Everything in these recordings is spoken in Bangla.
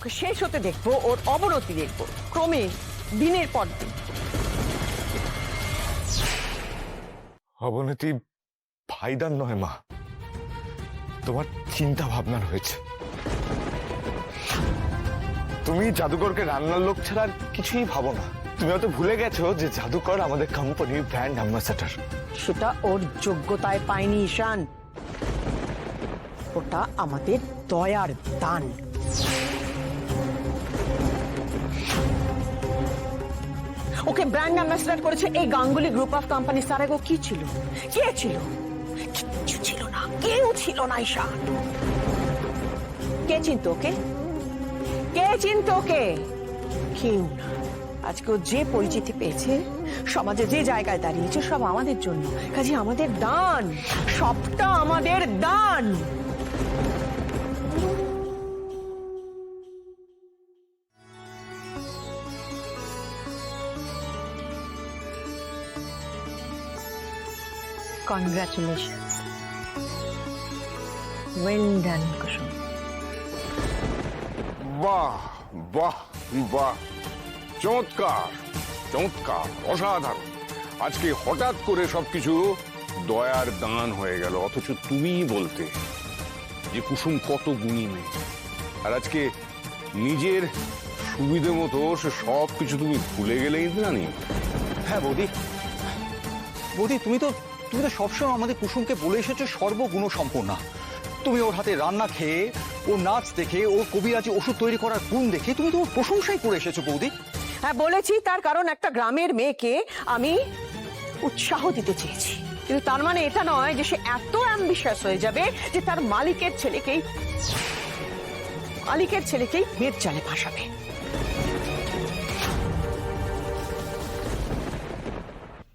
ওকে শেষ হতে দেখবো, ওর অবনতি দেখবো ক্রমে দিনের পর দিন। অবনতি ভাইদার নয় মা, তোমার চিন্তা ভাবনার হয়েছে। তুমি জাদুকরকে রান্নার লোক ছাড়া আর কিছুই ভাবো না। তুমি হয়তো ভুলে গেছো যে জাদুকর আমাদের কোম্পানির ব্র্যান্ড অ্যাম্বাসেডর। সেটা ওর যোগ্যতায় পায়নি ঈশান, ওটা আমাদের দয়ার দান। ওকে ব্র্যান্ড অ্যাম্বাসেডর করেছে এই গাঙ্গুলি গ্রুপ অফ কোম্পানি। তার আগে কি ছিল? কে ছিল? কিচ্ছু ছিল না, কেউ ছিল না ঈশান। কে চিনতো ওকে? কে চিনতো ওকে? কেউ না। আজকে ও যে পরিচিতি পেয়েছে, সমাজে যে জায়গায় দাঁড়িয়েছে, সব আমাদের জন্য। কাজে আমাদের দান, সবটা আমাদের দান। Congratulations. Well done, কুসুম। বাহ বাহ বাহ, চমৎকার চমৎকার, অসাধারণ। আজকে হঠাৎ করে সবকিছু দয়ার দান হয়ে গেল, অথচ তুমিই বলতে যে কুসুম কত গুণী মেয়ে, আর আজকে নিজের সুবিধে মতো সে সবকিছু তুমি ভুলে গেলে ইন্দ্রাণী। হ্যাঁ বৌদি, বৌদি তুমি তো সবসময় আমাদের কুসুমকে বলে এসেছো সর্বগুণ সম্পন্না। তুমি ওর হাতে রান্না খেয়ে, ওর নাচ দেখে, ওর কবিরাজি ওষুধ তৈরি করার গুণ দেখে তুমি তো ওর প্রশংসাই করে এসেছো বৌদি। হ্যাঁ বলেছি, তার কারণ একটা গ্রামের মেয়েকে আমি উৎসাহ দিতে চেয়েছি। কিন্তু তার মানে এটা নয় যে সে এত অ্যাম্বিশাস হয়ে যাবে যে তার মালিকের ছেলেকেই মেয়ের জালে ভাসাবে।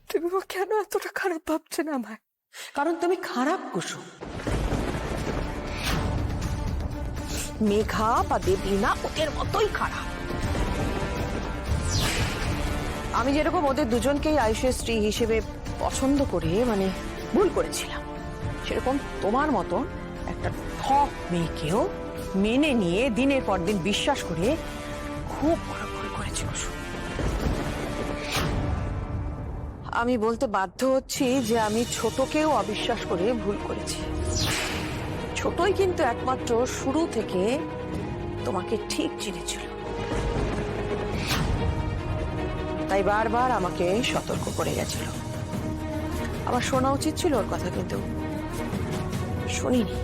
তুমি কেন এতটা খারাপ ভাবছো না আমায়? কারণ তুমি খারাপ কুসুম। মেঘা বা দেবলীনা ওদের মতোই খারাপ। আমি যেরকম ওদের দুজনকেই আয়ুষের স্ত্রী হিসেবে পছন্দ করে ভুল করেছিলাম, সেরকম তোমার মতন একটা ঠক মেয়েকেও মেনে নিয়ে দিনের পর দিন বিশ্বাস করে খুব বড় ভুল করেছি কুসুম। আমি বলতে বাধ্য হচ্ছি যে আমি ছোটকেও অবিশ্বাস করে ভুল করেছি। ছোটই কিন্তু একমাত্র শুরু থেকে তোমাকে ঠিক চিনেছিল, তাই বারবার আমাকে সতর্ক করে গেছিল। আমার শোনা উচিত ছিল ওর কথা, কিন্তু শুনিনি।